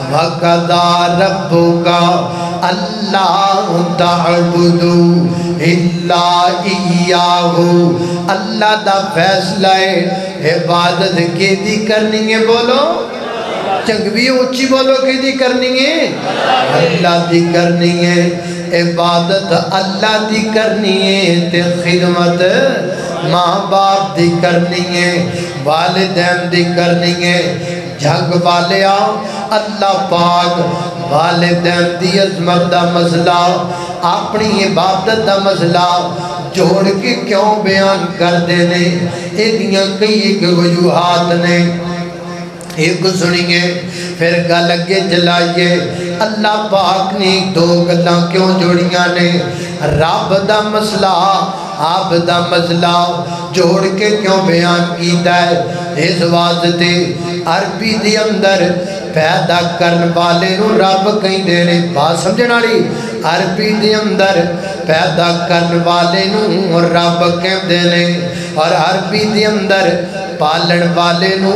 وَقَضَى رَبُّكَ أَلَّا تَعْبُدُوا إِلَّا إِيَّاهُ اللہ دا فیصلہ ہے عبادت کی دی کرنی ہے بولو چنگوی اونچی بولو کی دی کرنی ہے اللہ دی کرنی ہے عبادت اللہ دی کرنی ہے تے خدمت ماں باپ دی کرنی ہے والدین دی کرنی ہے جھگ والے آؤ اللہ پاک والدین دی عظمت دا مسئلہ اپنی عبادت دا مسئلہ جوڑ کے کیوں بیان کر دینے ایدیاں کئی ایک وجوہات نے ایک سنیے پھر گل اگے چلائیے اللہ پاک نے دو گلاں کیوں جوڑیاں نے رب دا مسئلہ آپ دا مسئلہ جوڑ کے کیوں بیان کیتا ہے اس واسطے عربی دی اندر پیدا کرن والے نو رب کہیں دے رہے بات سمجھنا لی عربی دی اندر پیدا کرن والے نو رب کہیں دے رہے اور عربی دی اندر پالن والے نو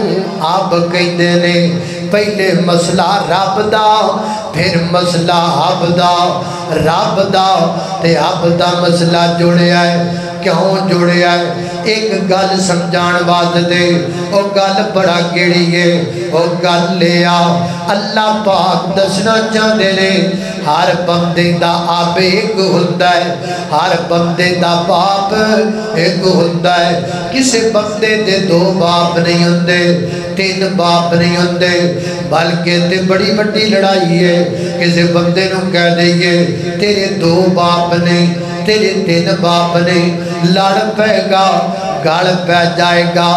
آپ کہیں دے رہے پہلے مسئلہ رب دا پھر مسئلہ عب دا رب دا تے عب دا مسئلہ جوڑے آئے کیوں جوڑے آئے ایک گل سمجھان واسطے او گل بڑا کیڑی ہے او گل لے آؤ اللہ پاک دسنا چاہتے نے ہر بندے دا آپ ایک ہوتا ہے ہر بندے دا باپ ایک ہوتا ہے کسی بندے دے دو باپ نہیں ہوندے تین باپ نہیں ہوندے بلکہ تے بڑی بڑی لڑائی ہے کسی بندے نو کہہ دئیے تیرے دو باپ نے تیرے تین باپ نے لڑ پہ گا گاڑ پہ جائے گا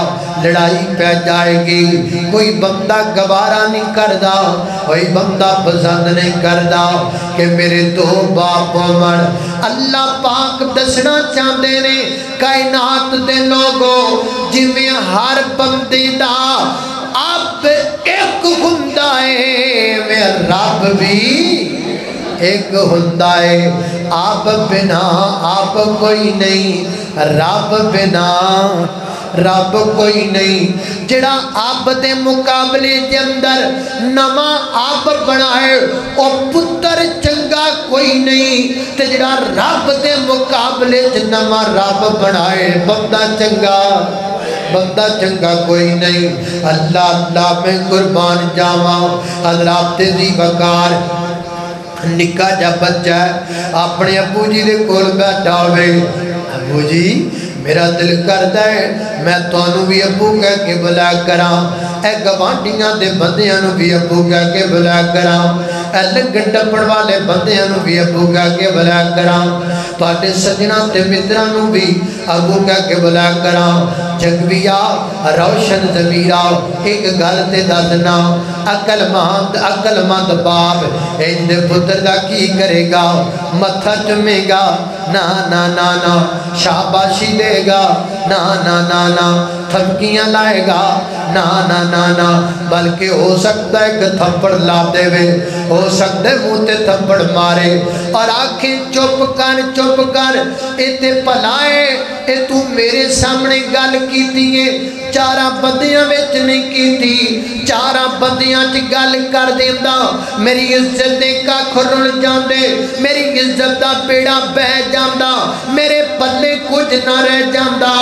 لڑائی پہ جائے گی کوئی بندہ گوارا نہیں کردہ کوئی بندہ پسند نہیں کردہ کہ میرے دو باپ مر اللہ پاک دسنا چاہتے نے کائنات دے لوگوں جی میں ہر بندی دا آپ ایک ہندہ ہے میں رب بھی ایک ہندہ ہے آپ بنا آپ کوئی نہیں رب بنا رب کوئی نہیں جڑا آپ دے مقابلے دے اندر نما آپ بنائے او پتر چنگا کوئی نہیں تے جڑا رب دے مقابلے دے نما رب بنائے بندہ چنگا کوئی نہیں اللہ اللہ میں قربان جاواں حضرات دی وقار نکا جا بچہ ہے اپنے ابو جی دے کول بیٹھا ہوئے ابو جی میرا دل کرتا ہے میں تانوں بھی ابو کہہ کے بلا کراں اے گوانڈیاں دے بندیاں نو بھی ابو کہہ کے بلا کراں اے لگن ٹپڑ والے بندیاں نو بھی ابو کہہ کے بلا کراں تواڈے سجنا تے متراں نو بھی ابو کہہ کے بلا کراں جگویا روشن ضمیرا ایک گل تے دسنا عقل مند باپ ان دے پتر دا کی کرے گا متھا چومے گا نا نا نا نا شاباشی دے گا نا نا نا نا تھپکیاں لائے گا نا نا نا نا بلکہ ہو سکتا ہے کہ تھپڑ لا دے وے ہو سکتا ہے منہ تے تھپڑ مارے اور آنکھیں چپ کر اتے پلائے اے تو میرے سامنے گل کیتی ہے چارہ بندیاں وچ نہیں کیتی چارہ بندیاں چ گل کر دیندا میری عزت دے کا کھرل جاندے میری عزت دا پیڑا بہ جاندا میرے پلے کچھ نہ رہ جاندا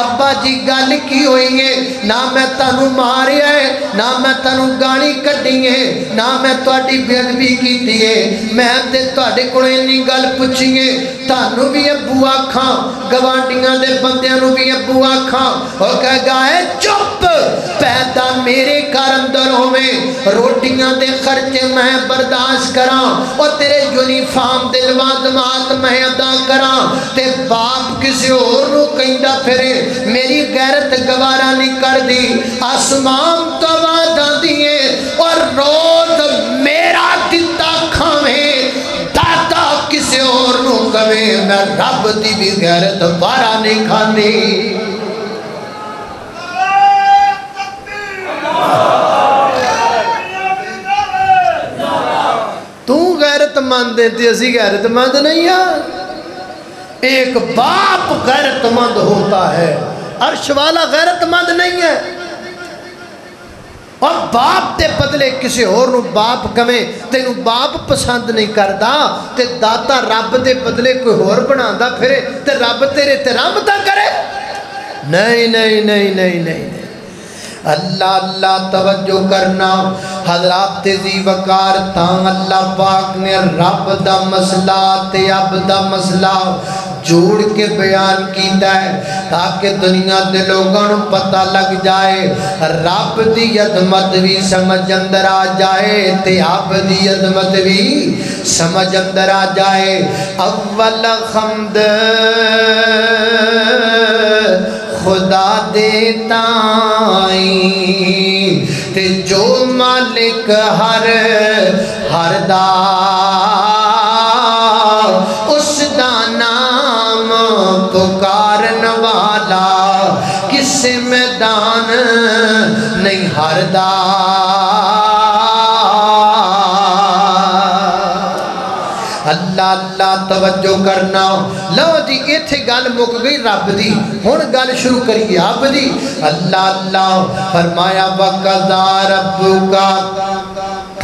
ابا جی گل کی ہوئی ہے نہ میں تانوں ماریا ہے نہ میں تانوں گالی کڈی ہے نہ میں تہاڈی بے ادبی کیتی ہے میں تے تہاڈے کول اینی گل پوچھی ہے تانوں بھی ابو آکھاں گوانڈیاں دے بندیاں نوں بھی ابو آکھاں او کہے گا ہے چپ پیدا میرے گھر اندر ہوئے روٹیاں دے خرچے میں برداشت کراں اور تیرے یونیفارم دے لوازمات میں ادا کراں تے باپ کسی اور نو کہندا پھرے میری غیرت گوارا نہیں کر دی آسمان تو وعدہ دیے اور روز میرا دتا کھاویں داتا کسی اور نو کہے میں رب دی بھی غیرت وارا نہیں کھاندی تو غیرت مند دیتی اسی غیرت مند نہیں ہے ایک باپ غیرت مند ہوتا ہے عرش والا غیرت مند نہیں ہے اور باپ دے بدلے کسی اور نو باپ کمیں تینوں باپ پسند نہیں کردا تے داتا رب دے بدلے کوئی اور بنادا پھرے تے رب تیرے تے رحمتاں کرے؟ نہیں نہیں نہیں نہیں نہیں اللہ اللہ توجہ کرنا حضرات تیزی وقار تاں اللہ پاک نے رب دا مسئلہ تے اب دا مسئلہ جوڑ کے بیان کیتا ہے تاکہ دنیا دے لوگوں پتہ لگ جائے رب دی عظمت بھی سمجھ اندر آ جائے تے اب دی عظمت بھی سمجھ اندر آ جائے اول حمد خدا دیتا تے جو مالک ہر دا اس دا نام پکارن والا کس میدان نہیں ہردا اللہ اللہ توجہ کرنا لو جی ایتھے گل مک گئی رب دی ہن گل شروع کریے اب دی اللہ اللہ فرمایا وَقَضَى رَبُّكَ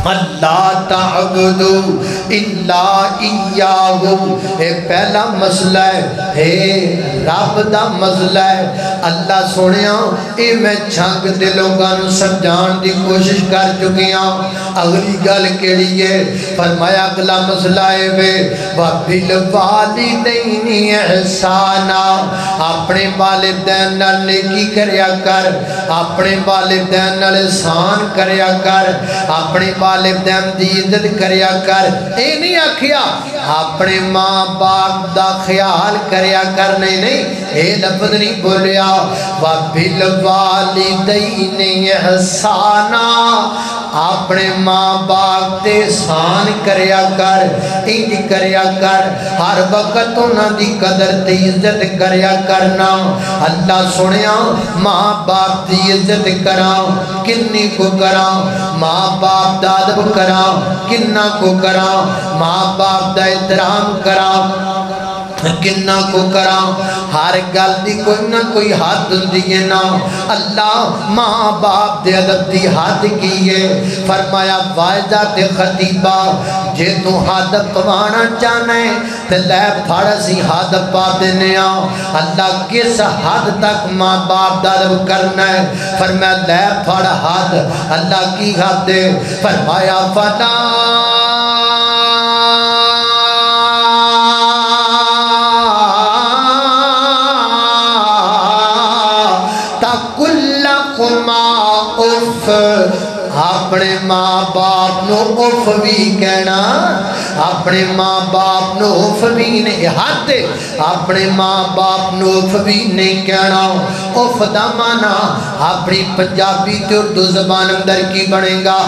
اللہ تعبدو الا ایاہو اے پہلا مسئلہ ہے رب دا مسئلہ ہے اللہ سنیا اے میں چھنگ دے لوگانو سمجھان دی کوشش کر چکیاں اگلی گل کے لیے فرمایا اگلا مسئلہ ہے وَبِالْوَالِدَيْنِ احسانا اپنے والدین نال نیکی کریا کر اپنے والدین نال احسان کریا کر اپنے والدین دی عزت کریا کر اے نہیں آکھیا اپنے ماں باپ دا خیال کریا کر نہیں اے لفظ نہیں بولیا وَبِالْوَالِدَيْنِ احسانا اپنے ماں باپ تے احسان کریا کر انج کریا کر ہر وقت انہاں دی قدر تے عزت کریا کرنا اللہ سنیا ماں باپ دی عزت کراں کنی کو کراں ماں باپ دا ادب کراں کننا کو کراں ماں باپ دا احترام کراں کننا کو کراں ہر گل دی کوئی نہ کوئی حد ہوندی ہے نا اللہ ماں باپ دے ادب دی حد کی ہے فرمایا واعظہ تے خطیبہ جے تو حد پوانا چاہنا ہے تے لے پھڑ سی حد پا دینے اللہ کس حد تک ماں باپ دا ادب کرنا ہے فرمایا لے پھڑ حد اللہ کی حد ہے فرمایا فلا اپنے ماں باپ نو اف بھی کہنا اپنے ماں باپ نو اف بھی نہیں حد اپنے ماں باپ نو اف بھی نہیں کہنا اف دا مانا اپنی پنجابی تے اردو زبان اندر کی بنے گا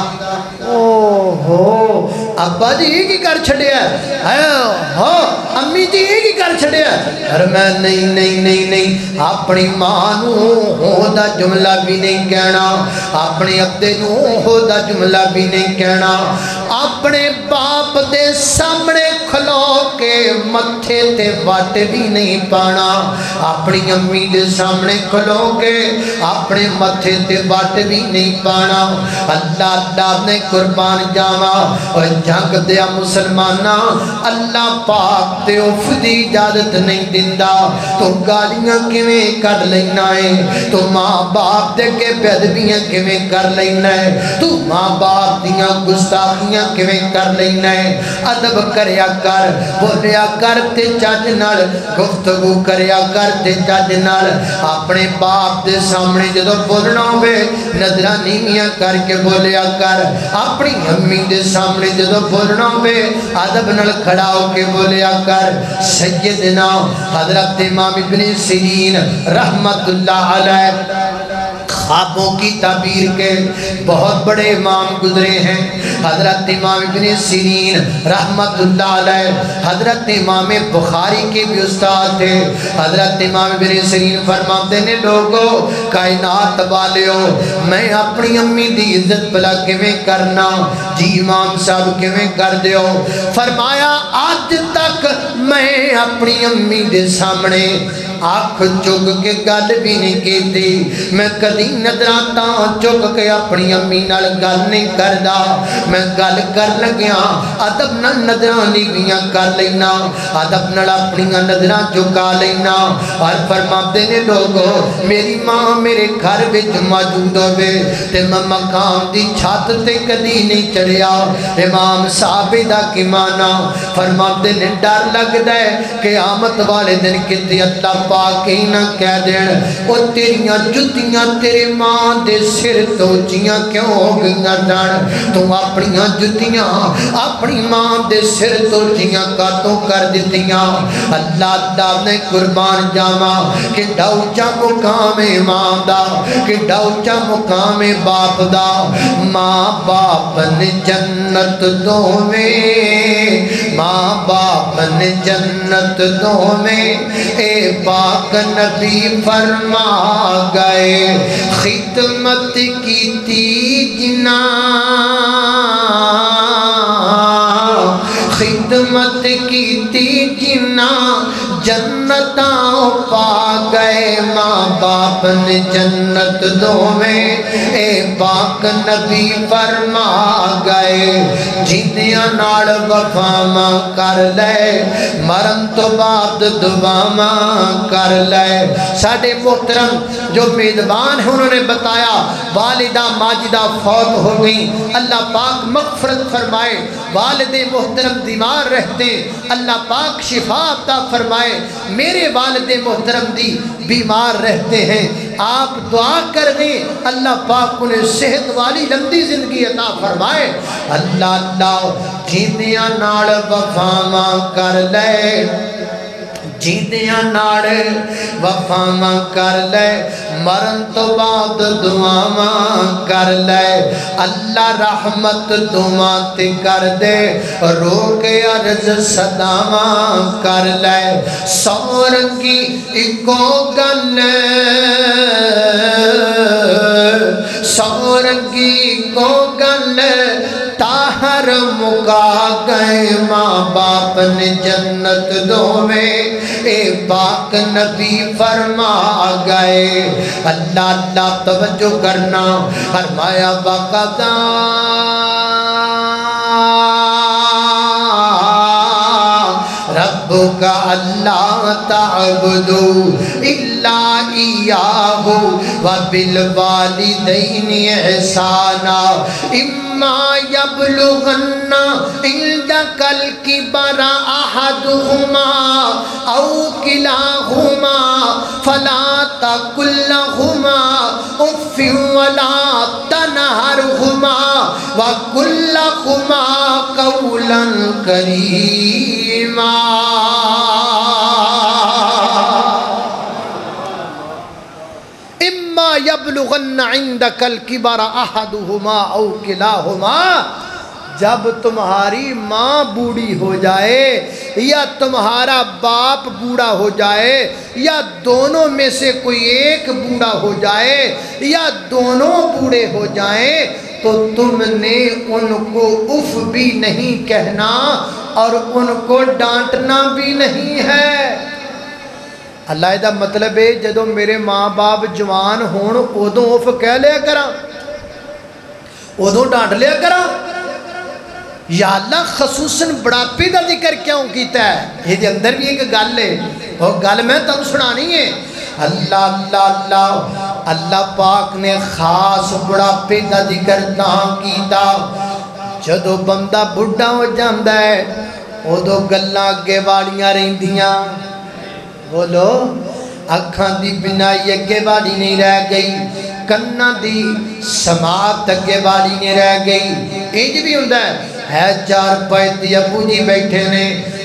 اوہو ابا جی ایک ہی کر چھڑے ہے امی جی ایک ہی کر چھڑے ہے اور میں نہیں اپنی ماں نو ہو دا جملہ بھی نہیں کہنا اپنے ابدے نو ہو دا جملہ بھی نہیں کہنا اپنے باپ دے سامنے کھلو کے متھے تے وٹ بھی نہیں پانا اپنی امی دے سامنے کھلو کے اپنے متھے تے وٹ بھی نہیں پانا اللہ نے قربان جاوا اور جھنگ دیا مسلمانہ اللہ پاک تے اف دی اجازت نہیں دیندا تو گالیاں کیویں کر لینا ہے تو ماں باپ دے کے بے ادبیاں کیویں کر لینا ہے تو ماں باپ دیاں گستاخیاں کیویں کر لینا ہے ادب کریا کر بولیا کر تے چج نال گفتگو کریا کر تے چج نال اپنے باپ دے سامنے جدو بولنا ہوئے نظراں نیویاں کر کے بولیا کر اپنی امی دے سامنے جدو بولنا ہوئے ادب نال کھڑا ہو کے بولیا کر سیدنا حضرت امام ابن سیرین رحمت اللہ علیہ خوابوں کی تعبیر کے بہت بڑے امام گزرے ہیں حضرت امام ابن سیرین رحمت اللہ علیہ حضرت امام بخاری کے بھی استاد تھے حضرت امام ابن سیرین فرماتے ہیں لوگوں کائنات والیو میں اپنی امی دی عزت بلا کیویں کرنا جی امام صاحب کیویں کر دیو فرمایا آج تک میں اپنی امی دے سامنے آنکھ چک کے گل بھی نہیں کیتی میں کدی نظراں چک کے اپنی امی نال گل نہیں کردا میں گل کر لگیا ادب نال نظراں نیویاں کر لینا ادب نال اپنی نظراں چکا لینا اور فرماتے نے لوگو میری ماں میرے گھر وچ موجود ہوے تے میں مقام دی چھت تے کدی نہیں چڑھیا امام صاحب دا کی مانا فرماتے نے ڈر لگدا ہے قیامت والے دن کتے اللہ پاک ہی نہ کہہ دین او تیریاں جتیاں تیرے ماں دے سر تو جیاں کیوں ہو گئیاں جان تو اپنی جتیاں اپنی ماں دے سر تو جیاں کاتوں کر دیتیاں اللہ دا نے قربان جاوا کہ ڈاؤچا مقام ماں دا کہ ڈاؤچا مقام باپ دا ماں باپ نے جنت دو میں ماں باپ نے جنت دو میں اے پاک نبی فرما گئے خدمت کی تی جنا خدمت کی تی جنا جنتاں پا گئے ماں باپ نے جنت دو میں اے پاک نبی فرما گئے جیندیاں نال وفاواں کر لے مرن تو بعد دعاواں کر لے ساڈے محترم جو میزبان ہیں انہوں نے بتایا والدہ ماجدہ فوت ہو گئی اللہ پاک مغفرت فرمائے والد محترم بیمار رہتے اللہ پاک شفا عطا فرمائے میرے والد محترم دی بیمار رہتے ہیں آپ دعا کر دیں اللہ پاک انہیں صحت والی لمبی زندگی عطا فرمائے اللہ اللہ جیندیاں نال وفاواں کر لے جیندیاں نال وفاواں کر لے مرن تو بعد دعاواں کر لے اللہ رحمت دعاں تے کر دے رو کے عرض صداواں کر لے سورنگی اکو گل سورنگی کو گل تاہر مکا گئے ماں باپ نے جنت دو میں اے پاک نبی فرما گئے اللہ اللہ توجہ کرنا فرمایا وقضا ربک اللہ تعبدوا الا ایاہ وبالوالدین احسانا اما یبلغن عندک الکبر احدہما او کلاہما فلا تقل لہما اف ولا تنہرہما وقل لہما قولا کریما اما یبلغن عندک الکبر احدہما او کلاہما جب تمہاری ماں بوڑھی ہو جائے یا تمہارا باپ بوڑھا ہو جائے یا دونوں میں سے کوئی ایک بوڑھا ہو جائے یا دونوں بوڑھے ہو جائیں تو تم نے ان کو اف بھی نہیں کہنا اور ان کو ڈانٹنا بھی نہیں ہے اللہ دا مطلب ہے جدو میرے ماں باپ جوان ہون ادوں اف کہہ لیا کرا ادوں ڈانٹ لیا کرا یا اللہ خصوصاً بڑھاپے دا ذکر کیوں کیتا ہے یہ اندر بھی ایک گل ہے وہ گل میں تم سنانی ہے اللہ اللہ اللہ اللہ پاک نے خاص بڑھاپے دا ذکر نہ کیتا جدو بندہ بڑھا ہو جاندہ ہے ادو گلاں اگے والیاں رہندیاں بولو اکھاں دی بینائی اگے والی نہیں رہ گئی کنا دی سماعت اگے والی نہیں رہ گئی انج بھی ہوندا ہے چار پائے ابو جی بیٹھے نے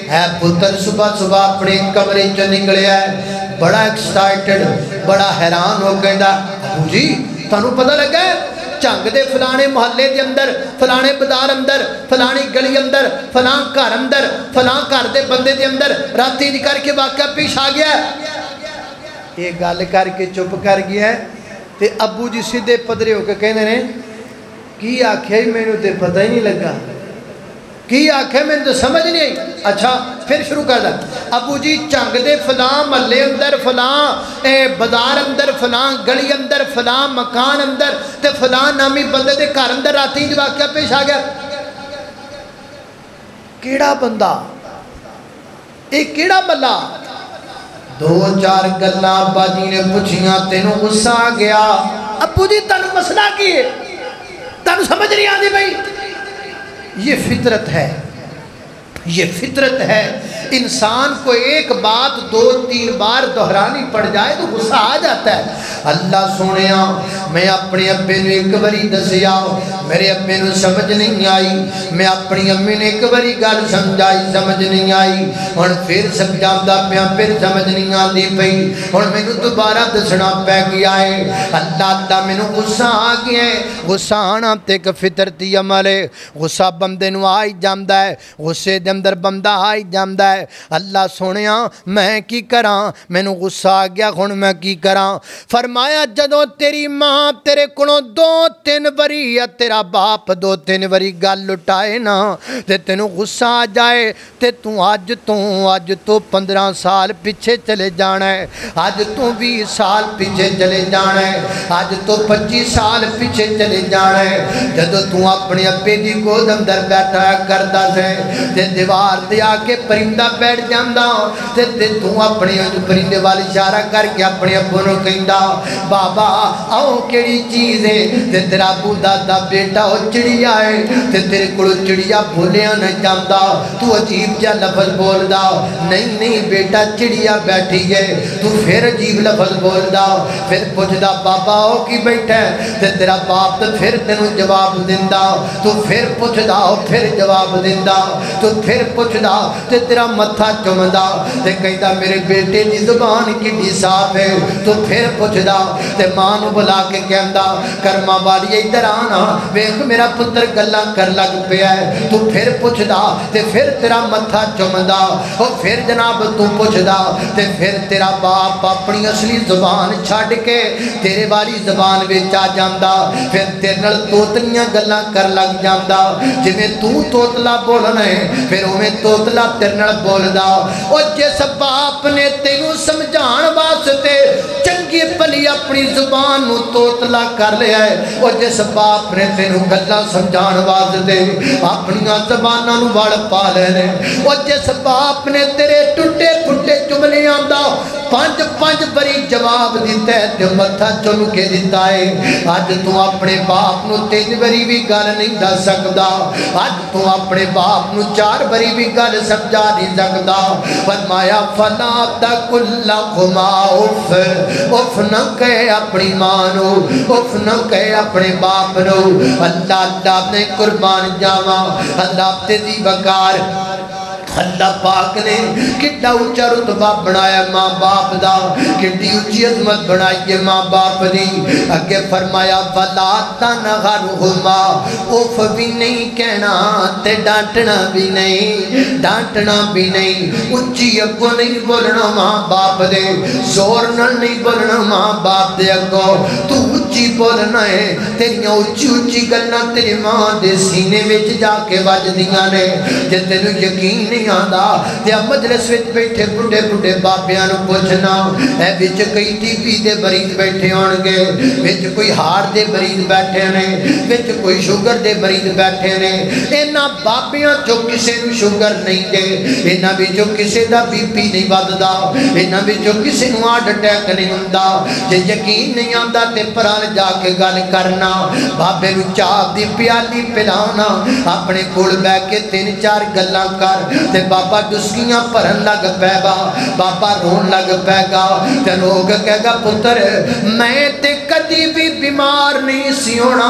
ہے پتر صبح صبح اپنے کمرے چ نکلیا ہے بڑا ایکسائٹڈ بڑا حیران ہو گیا ابو جی تانوں پتہ لگا ہے چنگ دے فلانے محلے دے اندر فلانے بازار اندر فلانی گلی اندر فلان گھر اندر فلان گھر دے بندے دے اندر راتی دی کر کے واقعہ پیش آ گیا ہے یہ گل کر کے چپ کر گیا ہے تے ابو جی سیدھے پدرے ہو کے کہنے نے کی آکھیا مینوں تے پتہ ہی نہیں لگا کی آکھے میں تو سمجھ نہیں آئی. اچھا پھر شروع کر دا. ابو جی چنگ دے فلاں محلے اندر فلاں بازار اندر فلاں گلی اندر فلاں مکان اندر تے فلاں نامی بندے دے گھر اندر راتی جو واقعہ پیش آ گیا. کیڑا بندہ ایک کیڑا ملا؟ دو چار گلاں ابا جی نے پوچھیاں تینوں غصہ آ گیا. ابو جی تانوں مسئلہ کی ہے؟ تانوں سمجھ نہیں آتی بھائی؟ یہ فطرت ہے، یہ فطرت ہے. انسان کو ایک بات دو تین بار دہرانی پڑ جائے تو غصہ آ جاتا ہے. اللہ سونیا میں اپنے ابے نے ایک باری دسیا، میرے ابے نے سمجھ نہیں آئی. میں اپنی امی نے ایک باری گل سمجھائی، سمجھ نہیں آئی. ہن پھر سمجھاوندا پیا، پھر سمجھ نہیں آندی پئی. ہن مینوں دوبارہ دسنا پے گیا ہے. اللہ مینوں غصہ آ گیا ہے. غصہ آنا تے ایک فطرتی عمل ہے. غصہ بندے نوں آ ہی جاندا ہے، غصے دے اندر بندہ آ ہی جاندا ہے. اللہ سونیا میں کی کراں؟ مینوں غصہ آ گیا، ہن میں کی کراں؟ فرمایا جدوں تیری ماں تیرے کولوں دو تین باری یا تیرا باپ دو تین باری گل لٹائے نا تے تینوں غصہ آ جائے تے تو اج تو 15 سال پیچھے چلے جانا ہے، اج تو 20 سال پیچھے چلے جانا ہے، اج تو 25 سال پیچھے چلے جانا ہے. جدوں تو اپنے ابے دی گود اندر بیٹھا کردا سی تے دیوار تے آ کے پرندہ بیٹھ جاندا تے تو اپنے پرندے والی اشارہ کر کے اپنے ابو نوں کہندا بابا آؤ کیڑی چیز ہے تے تیرا ابو دادا بیٹا او چڑیا ہے تے تیرے کول چڑیا بولیا نہ جاندا. تو عجیب جا لفظ بولدا نہیں بیٹا چڑیا بیٹھی ہے. تو پھر عجیب لفظ بولدا، پھر پوچھدا بابا او کی بیٹھا ہے تے تیرا باپ تے پھر تینوں جواب دیندا. تو پھر پوچھدا پھر جواب دیندا. تو پھر پوچھدا تے تیرا متھا چومدا تے کہندا میرے بیٹے دی زبان کڈی صاف ہے. تو پھر پوچھدا تے ماں نوں بلا کے کہندا کرما والی ادھر آنا ویکھ میرا پتر گلاں کر لگ پیا ہے. تو پھر پوچھدا تے پھر تیرا متھا چومدا. او پھر جناب تو پوچھدا تے پھر تیرا باپ اپنی اصلی زبان چھڈ کے تیرے والی زبان وچ آ جاندا. پھر تیرے نال توتلیاں گلاں کر لگ جاندا. جویں تو توتلا بولنا ہے پھر اوویں توتلا تیرے نال بولدا. او جس باپ نے تینوں سمجھان واسطے چنگی بھلی اپنی زبان نوں توتلا کر لیا ہے، او جس باپ نے تینوں گلاں سمجھان واسطے اپنی زباناں نوں وڑ پا لے نے، او جس باپ نے تیرے ٹٹے پھٹے جملیاں دا 5 بری جواب دیتا ہے تے متھا چم کے دیتا ہے. اج تو اپنے باپ نوں 3 بری بھی گل نہیں دس سکدا. اج تو اپنے باپ نوں 4 بری بھی گل سمجھا نہیں سکدا. فرمایا فلا تقل لهما اف نہ کہے اپنی ماں نو، اف نہ کہے اپنے باپ نو. اللہ نے قربان جاواں اللہ تیری وقار اللہ پاک نے کڈا اونچا رتبہ بنایا ماں باپ دا، کڈی اونچی عظمت بنائی ہے ماں باپ دی. اگے فرمایا فلا تنہرہما اف بھی نہیں کہنا تے ڈانٹنا بھی نہیں. اونچی اگوں نہیں بولنا ماں باپ دے، زور نال نہیں بولنا ماں باپ دے اگوں. تو اونچی بولنا ہے، تیریاں اونچی گلاں تیری ماں دے سینے وچ جا کے وجدیاں نے. جے تینوں یقین نہیں آندا تے مجلس وچ بیٹھے بڈھے بابیاں نوں پوچھنا اے وچ کئی ٹی وی دے مریض بیٹھے ہون گے، وچ کوئی ہارٹ دے مریض بیٹھے نے، وچ کوئی شوگر دے مریض بیٹھے نے. انہاں بابیاں چوں کسے نوں شوگر نہیں دے، انہاں وچوں کسے دا بی پی نہیں وددا، انہاں وچوں کسے نوں ہارٹ اٹیک نہیں ہوندا. جے یقین نہیں آندا تے پرال جا کے گل کرنا، بابے نوں چاہ دی پیالی پلانا، اپنے کول بیٹھ کے 3-4 گلاں کر تے بابا ڈسکیاں بھرن لگ پے گا، بابا رون لگ پے گا تے لوگ کہے گا پتر میں تے کدی بھی بیمار نہیں سی ہونا،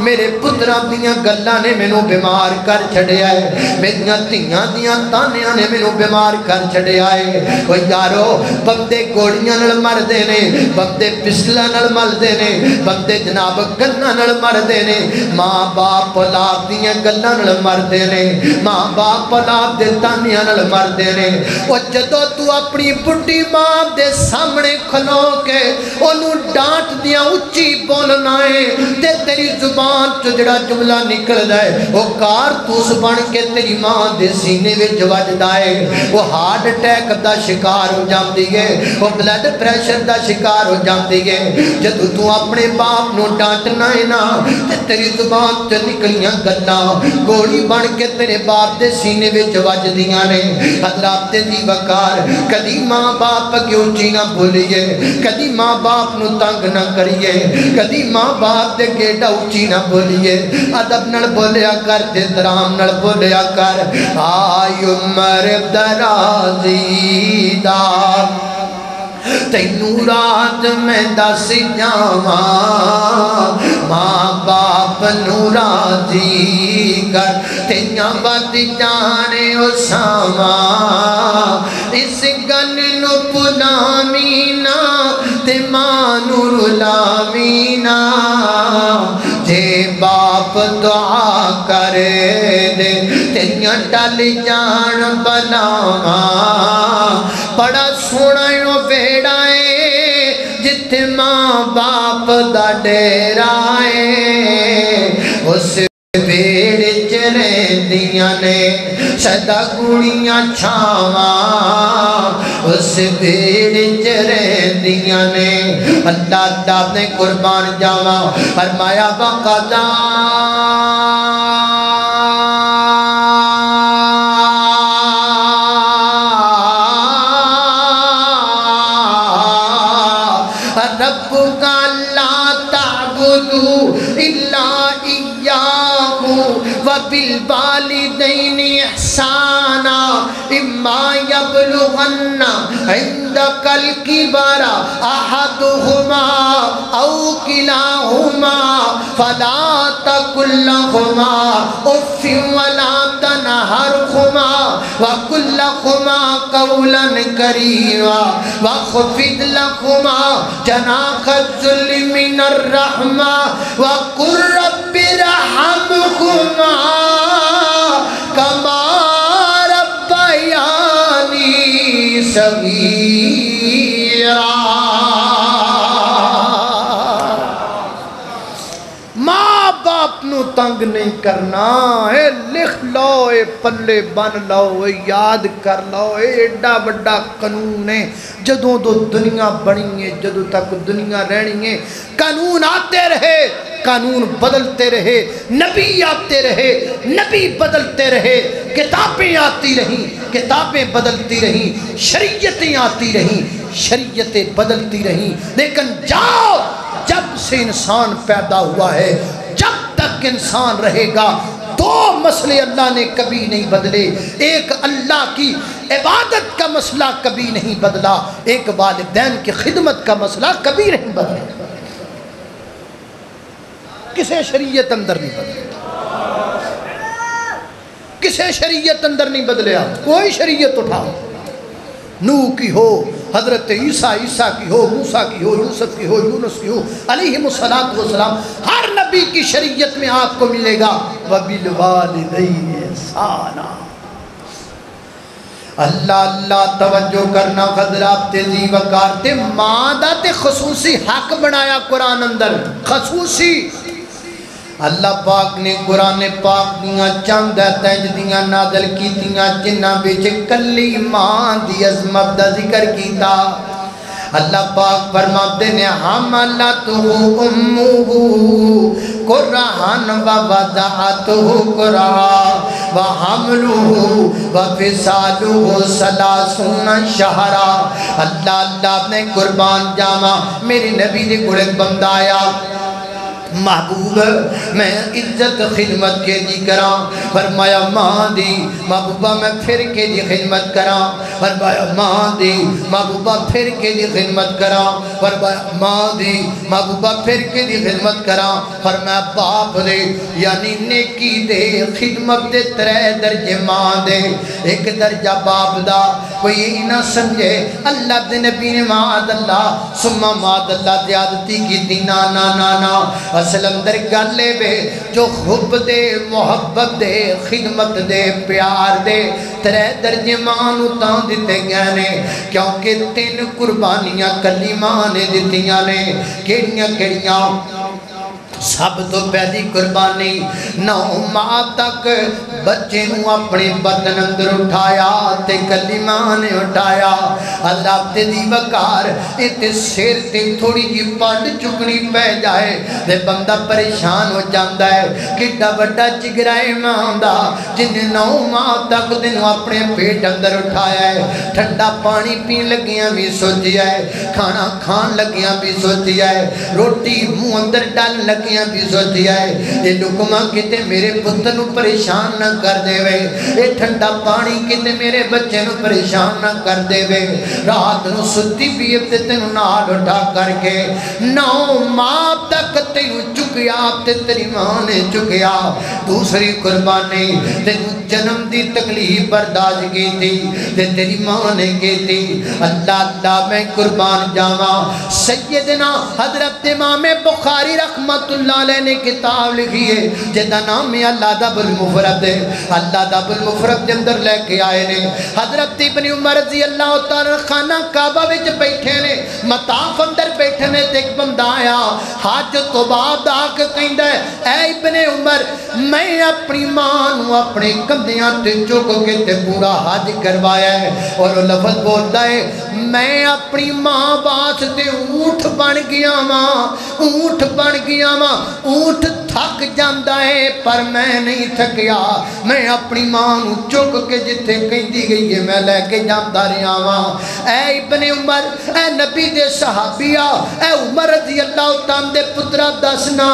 میرے پتراں دیاں گلاں نے مینوں بیمار کر چھڈیا ہے، میریاں دھیاں دیاں تانیاں نے مینوں بیمار کر چھڈیا ہے. او یارو بندے گوڑیاں نال مردے نے، بندے پسٹلاں نال مردے نے، بندے جناب گناں نال مردے نے، ماں باپ اولاد دیاں گلاں نال مردے نے. ماں باپ اولاد دے تانیاں نال مردے نے او جدو تو اپنی بڑی ماں دے سامنے کھلو کے انہوں ڈانٹ دیا اچھی بولنا ہے تے تیری زبان تو جڑا جملہ نکل دائے وہ کارتوس بن کے تیری ماں دے سینے وچ وجدا ہے وہ ہارٹ اٹیک دا شکار ہو جاندی ہے وہ بلڈ پریشر دا شکار ہو جاندی ہے جدو تو اپنے باپ نو ڈانٹنا ہے نا تے تیری زبان تے نکلیاں گلاں گولی بن کے تیرے باپ دے سینے وچ وجدیاں نے حضرات دی وقار کدی ماں باپ کی اونچی نہ بھولیے کدی ماں باپ نو تنگ نہ کریے کدی ماں باپ دے گیڑا اونچی نہ بولیے ادب نال بولیا کر تے درام نال بولیا کر آئی عمر درازی دا تینوں رات میں دس جاواں ماں باپ نو راضی کر تیاں بد جانے او ساواں اس گل نو پلامینا تے ماں نو رلامینا جے باپ دعا کرے دے تیاں ڈل جان بلاواں بڑا سونا بیڑا ہے جتھے ماں باپ دا ڈیرا ہے اس بیڑ چرندیاں نے سدا گوڑیاں چھاواں اس بیڑ چرندیاں نے اللہ اللہ نے قربان جاواں فرمایا بقضا ربك لا تعبدوا إلا إياه وبالوالدين إحسانا إما يبلغن عندك الكبر أحدهما أو كلاهما فلا تقل لهما أف ولا تنهرهما وقل لهما قولا كريما واخفض لهما جناح الذل من الرحمة وقل رب ارحمهما كما ربياني صغيرا ماں باپ نو تنگ نہیں کرنا اے لکھ لو اے پلے بن لو اے یاد کر لو اے ایڈا بڑا قانون ہے جدوں دو دنیا بنی ہے جدوں تک دنیا رہنی ہے قانون آتے رہے قانون بدلتے رہے نبی آتے رہے نبی بدلتے رہے کتابیں آتی رہیں کتابیں بدلتی رہیں شریعتیں آتی رہیں شریعتیں بدلتی رہیں لیکن جاؤ جب سے انسان پیدا ہوا ہے جب تک انسان رہے گا دو مسئلے اللہ نے کبھی نہیں بدلے ایک اللہ کی عبادت کا مسئلہ کبھی نہیں بدلا ایک والدین کی خدمت کا مسئلہ کبھی نہیں بدلا کسے شریعت اندر نہیں بدلے کسے شریعت اندر نہیں بدلے کوئی شریعت اٹھاؤ نوح کی ہو حضرت عیسیٰ کی ہو موسیٰ کی ہو یوسف کی ہو یونس کی ہو علیہ السلام ہر نبی کی شریعت میں آپ کو ملے گا وَبِالْوَالِدَيْنِ إِحْسَانًا اللہ اللہ توجہ کرنا حضرات تیزی وقار تے ماں دا تے خصوصی حق بنایا قرآن اندر خصوصی اللہ پاک نے قرآن پاک دیاں چند تینج دیاں نازل کی دیاں جنہ بیچ کلی ماں دی عظمت دا ذکر کیتا اللہ پاک فرماتے نے حملتہ امہ قرآن ووضعتہ قرآن وحملہ وفصالہ ثلاثون شہرا اللہ اللہ نے قربان جاما میرے نبی دے گڑک بندہ آیا محبوب میں عزت خدمت کے دی کراں فرمایا ماں دی محبوبہ میں پھر کے دی خدمت کراں فرمایا ماں دی محبوبہ پھر کے دی خدمت کرا، فرمایا ماں دی محبوبہ پھر کے دی خدمت کرا، فرمایا باپ دے یعنی نیکی دے خدمت دے 3 درجے ماں دے، 1 درجہ باپ دا۔ کوئی یہ نہ سمجھے اللہ دے نبی نے معاذ اللہ سمہ معاذ اللہ زیادتی کی دی، نا نا نا نا، اصل اندر گلے بے جو حب دے محبت دے خدمت دے پیار دے 3 درجے ماں نو تاں دیتے گئے نے، کیونکہ 3 قربانیاں کلی ماں نے دیتیاں نے۔ کیڑیاں سب تو پہلی قربانی 9 ماہ تک بچے نو اپنے بدن اندر اٹھایا تے کلی ماں نے اٹھایا۔ اللہ تے دی وقار تے سیر تے تھوڑی جی پنڈ چکنی پہ جائے تے بندہ پریشان ہو جاندہ ہے، کڈا بڑا جگرائے ماں دا جن 9 ماہ تک دنوں اپنے پیٹ اندر اٹھایا ہے، ٹھنڈا پانی پین لگیاں بھی سوچیا ہے، کھانا کھان لگیاں بھی سوچیا ہے، روٹی منہ اندر ڈال لگیاں بھی سوچیا ہے، یہ لکمہ کتے میرے پتر نو پریشان نہ کر دے وے، یہ ٹھنڈا پانی کتے میرے بچے نو پریشان نہ کر دے وے، رات نو ستی بھی ابتے نو نال اٹھا کر کے 9 ماہ تک تینو چکیا تے تیری ماں نے چکیا۔ دوسری قربانی تینو جنم دی تکلیف برداشت کی تھی تے تیری ماں نے کی تھی۔ اللہ اللہ میں قربان جاواں، سیدنا حضرت امام بخاری رحمت اللہ علیہ نے کتاب لکھی ہے جدا نام ہے اللہ دا بالمفرد ہے، اللہ دا بالمفرد کے اندر لے کے آئے نے۔ حضرت ابن عمر رضی اللہ تعالیٰ خانہ کعبہ وچ بیٹھے نے، مطاف اندر بیٹھے نے تے ایک بندہ آیا حاجت تو بعد آ کے کہندا ہے اے ابن عمر میں اپنی ماں نو اپنے کندھیاں تے چک کے تے پورا حج کروایا ہے، اور وہ لفظ بولتا ہے میں اپنی ماں واسطے اونٹ بن گیا ماں، اونٹ بن گیا ماں، اونٹ تھک جاندہ ہے پر میں نہیں تھکیا، میں اپنی ماں نو چک کے جتے کہندی گئی ہے میں لے کے جاندہ رہا ماں۔ اے ابن عمر، اے نبی دے صحابیہ، اے عمر رضی اللہ تعالیٰ دے پترہ دسنا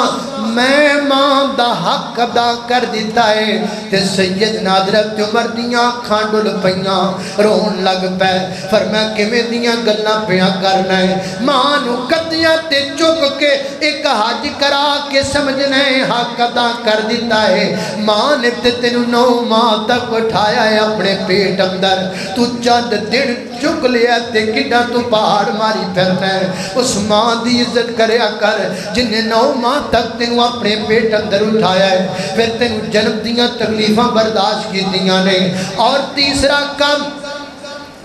میں ماں دا حق ادا کر دیتا ہے۔ تے سیدنا حضرت عمر دیاں کھانڈل پیاں رون لگ پہ، فرمایا کہ میں دیاں گلنا پیاں کرنا ہے، ماں نو کدیاں تے چک کے ایک حج کرا کے سمجھنے حق ادا کر دیتا ہے۔ ماں نے تینو 9 ماہ تک اٹھایا ہے اپنے پیٹ اندر، تو چند دن چک لیا تے کڈا تو پہاڑ ماری پھرنا ہے۔ اس ماں دی عزت کریا کر جن نے 9 ماہ تک تینو اپنے پیٹ اندر اٹھایا ہے، پھر تینو جنم دیاں تکلیفاں برداشت کی دیاں نے۔ اور تیسرا کام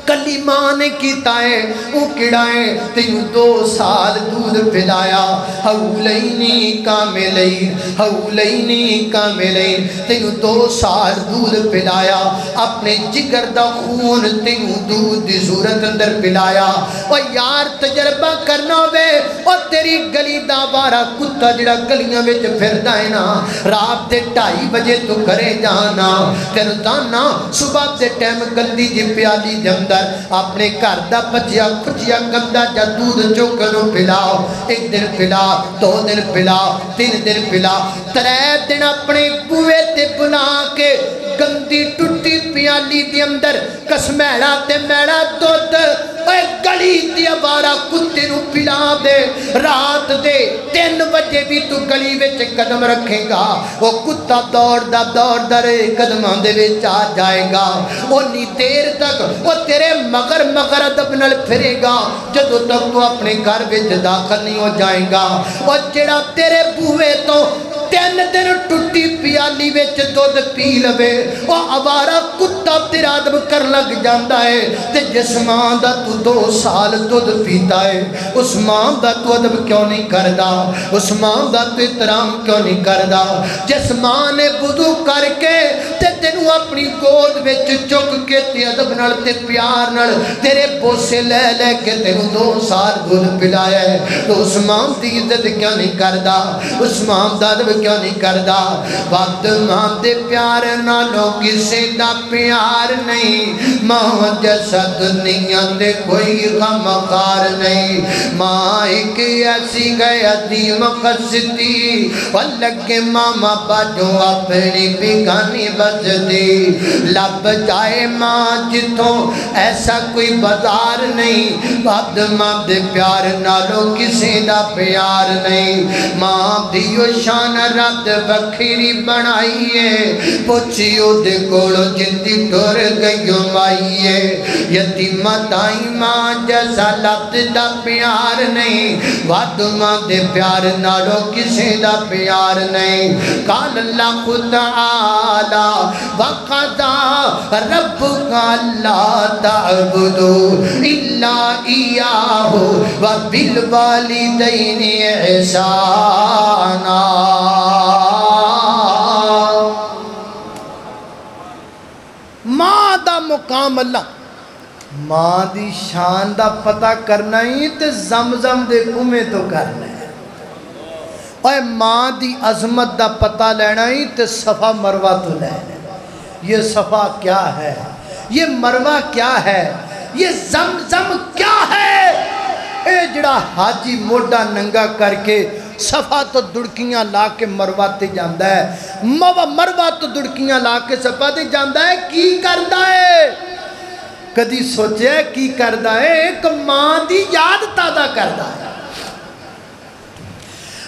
کلی ماں نے کیتا ہے وہ کڑا ہے تینو 2 سال دودھ پلایا، حولینی کاملین، حولینی کاملین، تینو 2 سال دودھ پلایا، اپنے جگر دا خون تینو دودھ دی صورت اندر پلایا۔ اور یار تجربہ کرنا ہوئے اور تیری گلی دا بارا کتا جڑا گلیاں وچ پھردا ہے نا، رات دے 2:30 بجے تو کرے جانا تینو دانا صبح دے ٹائم گلدی جی پیالی دے اندر اپنے گھر دا بچیا کچیا گندا جا دودھ چوکنو پلاؤ، 1 دن پلا، 2 دن پلا، 3 دن پلا، 3 دن اپنے بوئے تے بنا کے گندی ٹوٹی پیالی دی اندر کسمیڑا تے میڑا دودھ اے گلی دی آوارہ کتے نو پلا دے، رات دے 3 بجے بھی تو گلی وچ قدم رکھے گا، وہ کتا دوڑ دا رے قدمان دے وچ آ جائے گا، اونی دیر تک وہ تیرے مگر ادب نال پھرے گا جدو تک تو اپنے گھر وچ داخل نہیں ہو جائے گا۔ اور جڑا تیرے بوئے تو 3 دن ٹوٹی پیالی وچ دودھ پی لوے وہ آوارہ کتا تیرا ادب کر لگ جاندہ ہے، تے جس ماں دا تو 2 سال دودھ پیتا ہے اس ماں دا تو ادب کیوں نہیں کردا، اس ماں دا تو احترام کیوں نہیں کردا، جس ماں نے وضو کر کے تے تینو اپنی گود وچ چک کے تے ادب نال تے پیار نال تیرے بوسے لے کے تینو 2 سال دودھ پلایا ہے، تو اس ماں دی عزت کیوں نہیں کردا، اس ماں دا ادب کیوں نہیں کردا۔ وقت ماں دے پیار نالوں کسے دا پیار نہیں، ماں جیسا دنیا دے کوئی غم خار نہیں، ماں ایک ایسی گیا دی مقصدی، واللہ ماما باجو اپنی بیگانی بچ دی، لب جائے ماں جتوں ایسا کوئی بازار نہیں ود ماں دے پیار نالو کسی دا پیار نہیں ماں دیو شان رب بکھری بنائیے پوچھیو دے کولو جندی ٹور گئیو مائیے یتیمہ تائی ماں جیسا لب دا پیار نہیں ود ماں دے پیار نالو کسی دا پیار نہیں قال اللہ تعالی وقضا ربک اللہ تعبدو الا ایاہ وبالوالدین احسانا ماں دا مقام اللہ ماں دی شان دا پتہ کرنا ہی تے زمزم دے کمیں تو کرنا ہے اور ماں دی عظمت دا پتہ لینا ہی تے صفا مروہ تو لینا یہ صفا کیا ہے یہ مروہ کیا ہے یہ زمزم کیا ہے اے جڑا حاجی موڈا ننگا کر کے صفا تو دڑکیاں لا کے مروہ تے جاندہ ہے مروہ تو دڑکیاں لا کے صفا تے جاندہ ہے کی کردہ ہے کدی سوچے کی کردہ ہے ایک ماں دی یاد تازہ کردہ ہے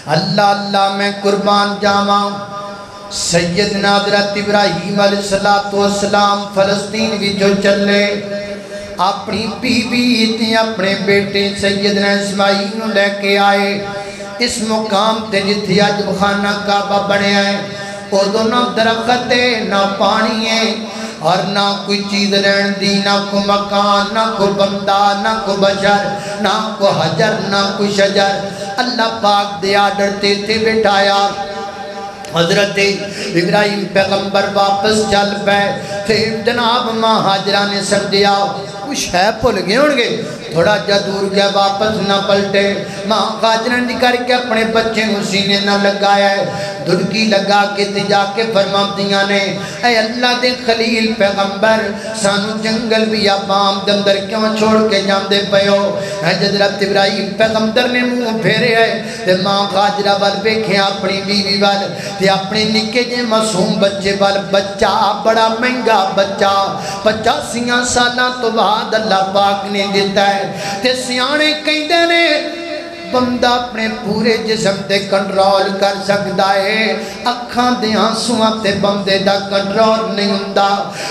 اللہ اللہ میں قربان جاواں سیدنا حضرت ابراہیم علیہ السلام فلسطین بھی جو چلے اپنی بیوی تے اپنے بیٹے سیدنا اسماعیل لے کے آئے اس مقام تے جتھے آج خانہ کعبہ بنے آئے وہ دونوں درخت ہے نہ پانی ہے اور نہ کوئی چیز رہن دی نہ کوئی مکان نہ کوئی بندہ نہ کوئی بشر نہ کوئی حجر نہ کوئی شجر اللہ پاک دے آڈر تے بٹھایا حضرت ابراہیم پیغمبر واپس چل پہ پھر جناب ماں حاجرہ نے سمجھیا کچھ ہے پھول گئے ہوں گے تھوڑا جا دور گیا واپس نہ پلٹے ماں حاجرہ نے کر کے اپنے بچے سینے نہ لگایا ہے دھڑکی لگا کے تجا کے فرماندیاں نے اے اللہ دے خلیل پیغمبر سانو جنگل بھی آبام دندر کیوں چھوڑ کے جاندے پیو حضرت ابراہیم پیغمبر نے منہ پھیرے ہے تے ماں حاجرہ وال بیکھیں اپنی بیوی وال تے اپنے نکے جے معصوم بچے وال بچہ بڑا مہنگا بچہ 85 سالاں تو بعد اللہ پاک نے دیتا ہے تے سیانے کہندے نے بندہ اپنے پورے جسم تے کنٹرول کر سکتا ہے اکھاں دے آنسواں تے بندے دا کنٹرول نہیں ہوندا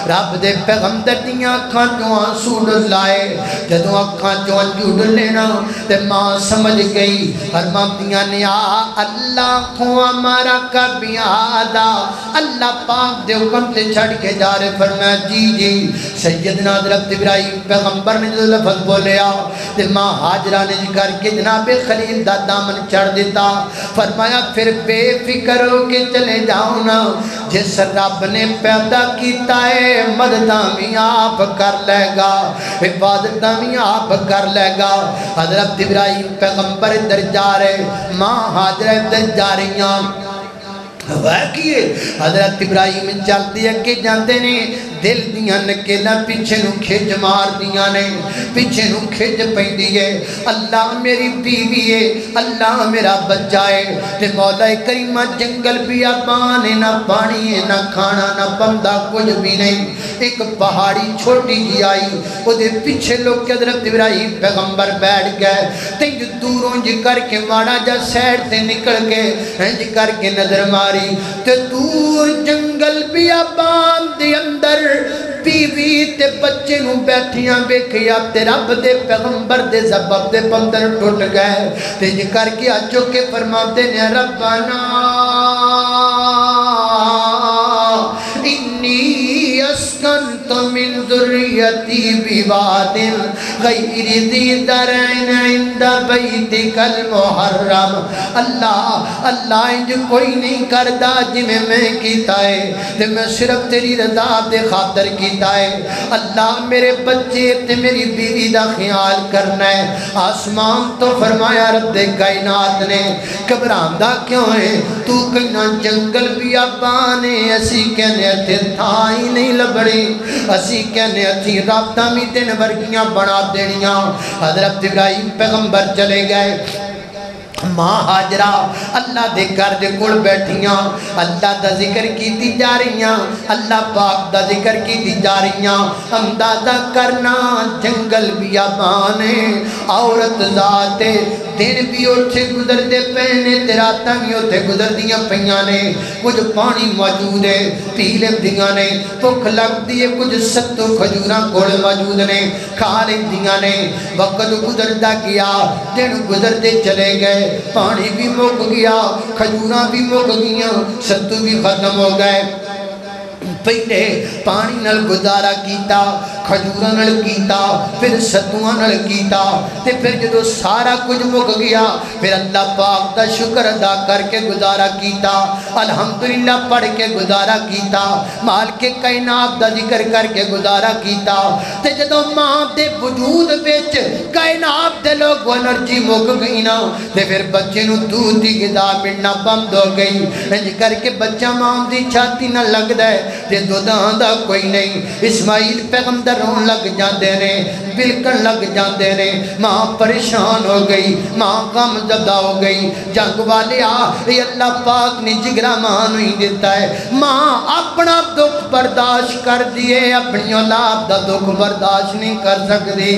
رب دے پیغمبر دیاں اکھاں چوں آنسو ڈلائے جدوں اکھاں چوں انجو ڈلینا تے ماں سمجھ گئی فرماندیاں نے اللہ کو ہمارا کبھی آدھا اللہ پاک دے حکم تے چھڑ کے جا رہے فرمایا جی سیدنا حضرت ابراہیم پیغمبر نے جو لفظ بولیا تے ماں حاجرہ نے کر کے جناب خلیل دا دامن چڑھ دیتا فرمایا پھر بے فکر ہو کے چلے جاؤ نا جس رب نے پیدا کیتا ہے مدداں بھی آپ کر لے گا عبادتاں بھی آپ کر لے گا حضرت ابراہیم پیغمبر ادھر جا رہے ماں حاجرہ ادھر جا رہیاں کیے حضرت ابراہیم چلتی ہے کہ جاندے نے دل دیاں نکیلا پیچھے نو کھج مار دیاں نے پیچھے نو کھج پہندی ہے اللہ میری بیوی ہے اللہ میرا بچہ ہے تے مولا کریمہ جنگل بھی آبان ہے نہ پانی ہے نہ کھانا نہ بندہ کچھ بھی نہیں ایک پہاڑی چھوٹی جی آئی وہ دے پیچھے لوگ کے حضرت ابراہیم پیغمبر بیٹھ گئے تے جو دوروں جی کر کے ماڑا جا سیڑ سے نکل کے جی کر کے نظر ماری تے دور جنگل بھی آبان دے اندر بیوی تے بچے نو بیٹھیاں بیکھیا تے رب دے پیغمبر دے زباب دے بندر ٹوٹ گئے تے جی کر کے آجو کے فرماتے نے ربنا انی اسکنت من ذریتی بواد غیر ذی درعن عند بیتک المحرم اللہ انج کوئی نہیں کردا جی میں کیتا ہے تے میں صرف تیری رضا دے خاطر کیتا ہے اللہ میرے بچے تے میری بیوی دا خیال کرنا ہے آسمان تو فرمایا رب کائنات نے گھبراندا کیوں ہے تو کہنا جنگل بھی آبان ہے اسی کہنے تے تھا ہی نہیں لبڑی اسی کہنے اتھی رابطہ بھی دن ورگیاں بنا دینیاں حضرت ابراہیم پیغمبر چلے گئے ماں حاجرہ اللہ دے گھر دے کول بیٹھیاں اللہ دا ذکر کیتی جا رہیاں اللہ پاک دا ذکر کیتی جا رہیاں اندازہ کرنا جنگل بیابان عورت ذات دن بھی اتھے گزر دے پہنے راتاں بھی اتھے گزر دیاں پہیاں نے کچھ پانی موجود ہے پی لیں دیاں نے بھوک لگ دیے کچھ ستو کھجوراں کول موجود نے کھا لیں دیاں نے وقت گزر دا گیا دن گزر دے چلے گئے پانی بھی مک گیا کھجوراں بھی مک گیا ستو بھی ختم ہو گئے پہلے پانی نل گزارا کیتا کھجوراں نل کیتا پھر ستواں نل کیتا تے پھر جدو سارا کچھ مک گیا پھر اللہ پاک دا شکر ادا کر کے گزارا کیتا الحمدللہ پڑھ کے گزارا کیتا مالک کائنات دا ذکر کر کے گزارا کیتا تے جدو ماں دے وجود وچ کائنات دے لوگ انرجی مک گئی نا تے پھر بچے نو دودھ دی غذا ملنا بند ہو گئی انج کر کے بچہ ماں دی چھاتی نہ لگدا ہے تے دودھاں دا کوئی نہیں اسماعیل پیغمبر رون لگ جاندے نے بلکن لگ جاندے نے ماں پریشان ہو گئی ماں غم زدہ ہو گئی جنگ والے یہ اللہ پاک نے جگرہ ماں نہیں دیتا ہے ماں اپنا دکھ برداشت کر دیے اپنی اولاد دا دکھ برداشت نہیں کر سکتی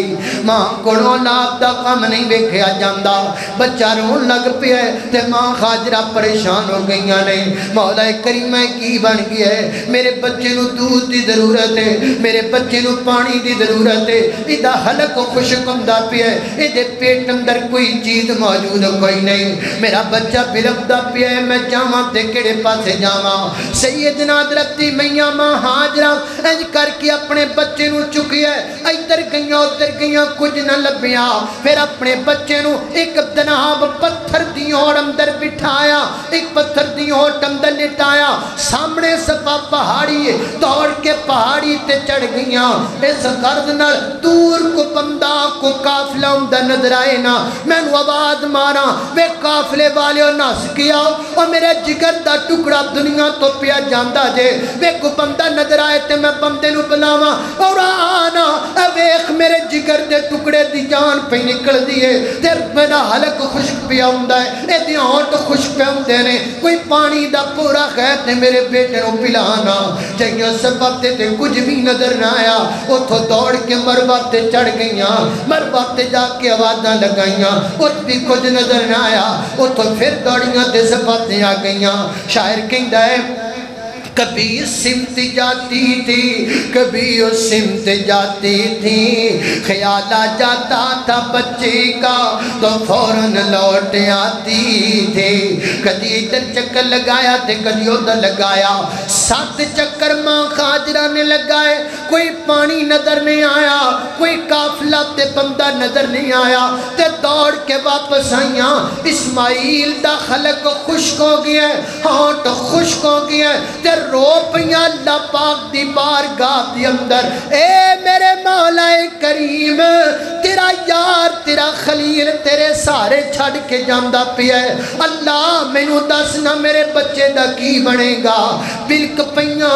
ماں کو اولاد دا غم نہیں ویکھیا جاندا بچہ رون لگ پیا ہے تے ماں حاجرہ پریشان ہو گئیاں نے مولا کریم کی بن گیا ہے میرے بچے نو دودھ دی ضرورت ہے میرے بچے نو پانی دی ضرورت ہے ایدہ حلق و خشک ہوندا پیا ہے ایدے پیٹ اندر کوئی چیز موجود کوئی نہیں میرا بچہ بلکدا پیا ہے میں جاواں تے کیڑے پاسے جاواں سیدنا حضرت میاں ماں حاجرہ انج کر کے اپنے بچے نو چکیا ہے ادھر گئیاں ادھر گئیاں کچھ نہ لبھیا پھر اپنے بچے نو ایک جناب پتھر دی اور اندر بٹھایا ایک پتھر دی اور اندر لٹایا سامنے صفا پہاڑی ہے دوڑ کے پہاڑی تے چڑھ گئیاں اس غرض نال دور کو بندہ کو قافلہ اندر نظر آئے نا میں نو آواز مارا وے قافلے والے ناس کیا اور میرے جگر دا ٹکڑا دنیا تو پیا جاندہ جے وے کو بندہ نظر آئے تے میں بندے نو بلاواں اور آنا ویخ میرے جگر دے ٹکڑے دی جان پہ نکل دیئے تیر میرا حلق خشک پیا ہوندہ ہے اے دی ہونٹ خشک پیا ہوندے نے کوئی پانی دا پورا خیر تے میرے بیٹے نو پلانا جائیاں سبب تے کچھ بھی نظر نہ آیا اتھو دوڑ کے مروہ تے چڑھ گئیاں مروہ تے جا کے آوازاں لگائیاں ات بھی کچھ نظر نہ آیا اتھو پھر دوڑیاں تے سبب تے آ گئیاں شاعر کہندہ ہے کبھی سمت جاتی تھی کبھی اس سمت جاتی تھی خیال آ جاتا تھا بچے کا تو فوراً لوٹ آتی تھی کدی ادھر چکر لگایا تھے کدی ادھر لگایا 7 چکر ماں حاجرہ نے لگائے کوئی پانی نظر نہیں آیا کوئی قافلہ تے بندہ نظر نہیں آیا تے دوڑ کے واپس آئیاں اسماعیل دا خلق خشک ہو گیا ہے ہونٹ خشک ہو گیا ہے تے رو پیا اللہ پاک دی بارگاہ دی اندر اے میرے مولا کریم تیرا یار تیرا خلیل تیرے سارے چھڑ کے جاندہ پیا ہے اللہ میں نو دسنا میرے بچے دا کی بنے گا بلک پیا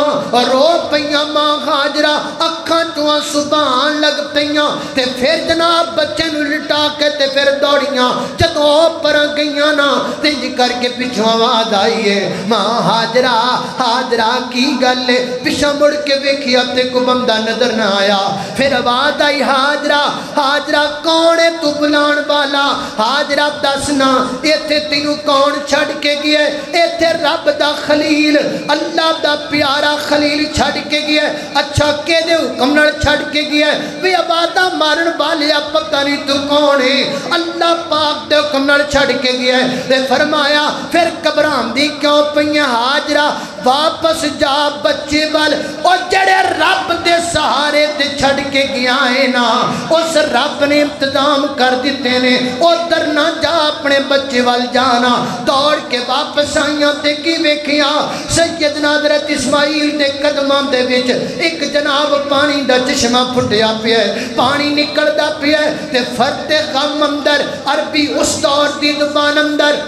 رو پیا ماں حاجرہ اکھاں چواں سبحان لگ پیا تے پھر جناب بچے نو لٹا کے تے پھر دوڑیاں جدو پر گئیاں نا تنج کر کے پچھو آواز آئیے ماں حاجرہ کی گل پیچھے مڑ کے ویکھیا تے کو بندہ نظر نہ آیا پھر آواز آئی حاجرہ کون ہے تو بلان والا حاجرہ دسنا ایتھے تینو کون چھڑ کے گیا ہے ایتھے رب دا خلیل اللہ دا پیارا خلیل چھڑ کے گیا ہے اچھا کہ دے حکم نال چھڑ کے گیا ہے وی آبادہ مارن والے پتہ نہیں تو کون ہے اللہ پاک دے حکم نال چھڑ کے گیا ہے تے فرمایا پھر گھبران دی کیوں پئی حاجرہ واپس جا بچے وال اور جڑے رب دے سہارے تے چھڑ کے گیا ہے نا اس رب نے انتظام کر دیتے نے ادھر نہ جا اپنے بچے وال جانا دوڑ کے واپس آئیاں تے کی ویکھیاں سیدنا حضرت اسماعیل دے قدماں دے وچ ایک جناب پانی دا چشمہ پھٹیا پیا ہے پانی نکلدا پیا ہے تے فرد غم اندر عربی اس دور دی زبان اندر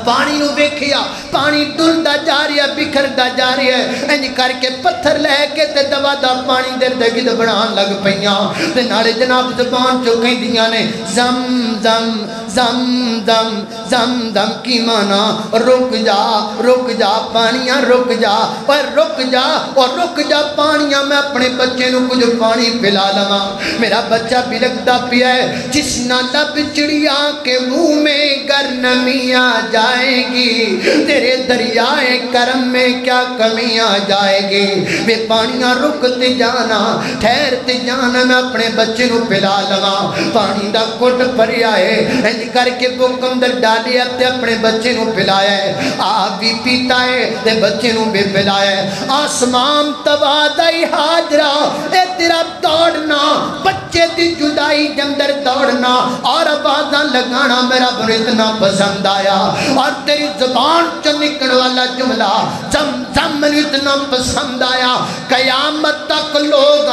پانی نو ویکھیا پانی ڈلدا جا رہا ہے بکھردا جا رہا ہے انج کر کے پتھر لے کے تے دوا دا پانی دے گد بنان لگ پیاں تے نالے جناب زبان چوں کہندیاں نے زم زم زم زم زم زم کی مانا رک جا پانیاں رک جا اور رک جا پانیاں میں اپنے بچے نو کچھ پانی پلا لواں میرا بچہ بلکدا پیا ہے جس نہ لب چڑیا کے منہ میں گر نمی آ جائے گی تیرے دریائے کرم میں کیا کمی آ جائے گی بے پانیاں رکتے جانا ٹھہرتے جانا میں اپنے بچے نو پلا لواں پانی دا کٹ بھریا ہے انج کر کے بک اندر ڈالی تے اپنے بچے نو پلایا ہے آپ بھی پیتا ہے تے بچے نو بھی پلایا ہے آسمان توادائی حاجرہ اے تیرا دوڑنا بچے دی جدائی جندر دوڑنا اور آوازاں لگانا میرا بڑا اتنا پسند آیا اور تیری زبان چو نکل والا جملہ زم زم میں اتنا پسند آیا قیامت تک لوگ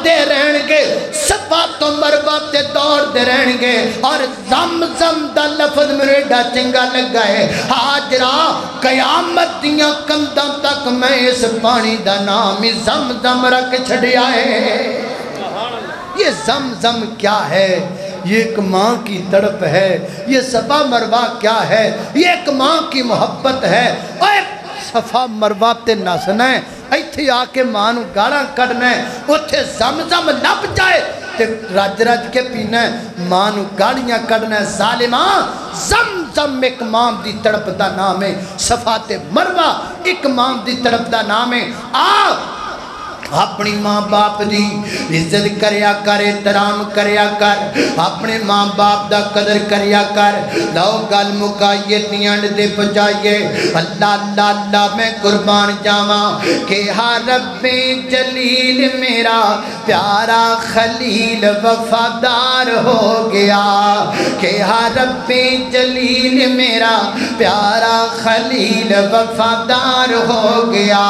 دے رہن گے صفا تو مروہ تے دوڑ دے رہن گے اور زم زم دا لفظ میرے ڈا چنگا لگا ہے حاجرہ قیامت دیاں کنداں تک میں اس پانی دا نامی زم زم رکھ چھڑیا ہے یہ زم زم کیا ہے یہ ایک ماں کی تڑپ ہے یہ صفا مروہ کیا ہے یہ ایک ماں کی محبت ہے اور صفا مروہ تے نسنا ہے ایتھے آ کے ماں نو گاڑاں کڑنا ہے اتھے زم زم لب جائے تے رج رج کے پینا ہے ماں نو گاڑیاں کڑنا ہے ظالماں زم زم ایک ماں دی تڑپ دا نام ہے صفا تے مروہ ایک ماں دی تڑپ دا نام ہے اپنی ماں باپ دی عزت کریا کر احترام کریا کر اپنے ماں باپ دا قدر کریا کر لو گل مکائیے نیاں دے پجائیے اللہ اللہ اللہ میں قربان جاواں کہ ہاں رب جلیل میرا پیارا خلیل وفادار ہو گیا کہ ہاں رب جلیل میرا پیارا خلیل وفادار ہو گیا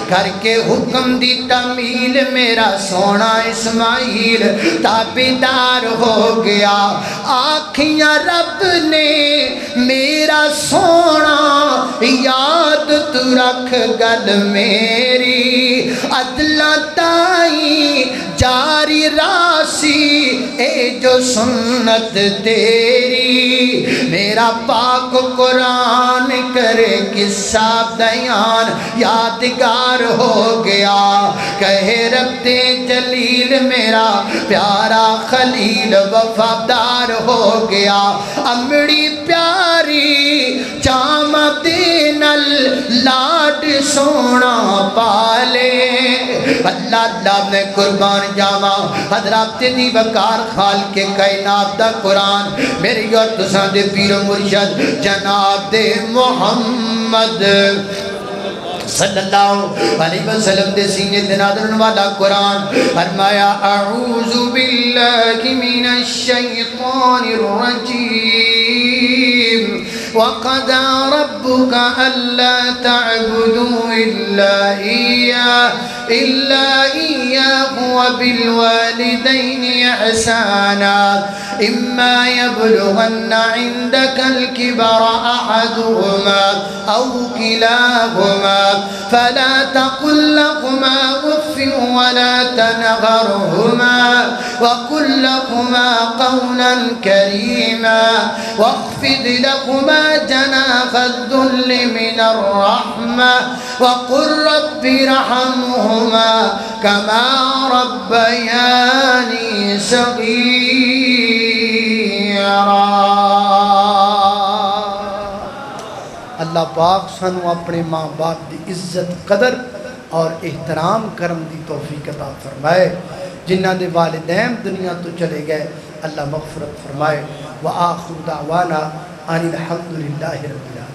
کر کے حکم دی تعمیل میرا سونا اسماعیل تابیدار ہو گیا آنکھیاں رب نے میرا سونا یاد تو رکھ گل میری عدلہ تائی جاری راسی اے جو سنت تیری میرا پاک قرآن کرے قصہ بیان یادگار ہو گیا کہے رب جلیل میرا پیارا خلیل وفادار ہو گیا امڑی پیاری جام دینل لاڈ سونا پالے اللہ اللہ میں قربان جاما حضرات دی وقار خال کے کائنات دا قرآن میری اور تساں دے پیر و مرشد جناب دے محمد صلی اللہ علیہ وسلم دے سینے دے نادرن والا قرآن فرمایا اعوذ باللہ من الشیطان الرجیم وقضى ربك ألا تعبدوا إلا إياه وبالوالدين إحسانا إما يبلغن عندك الكبر أحدهما أو كلاهما فلا تقل لهما أف ولا تنهرهما وقل لهما قولا كريما واخفض لهما جناح الذل من الرحمة وقل رب ارحمهما كما ربياني صغيرا اللہ پاک سانو اپنے ماں باپ دی عزت قدر اور احترام کرم دی توفیق عطا فرمائے جنہ دے والدین دنیا تو چلے گئے اللہ مغفرت فرمائے وآخر دعوانا ان الحمدللہ رب العالمین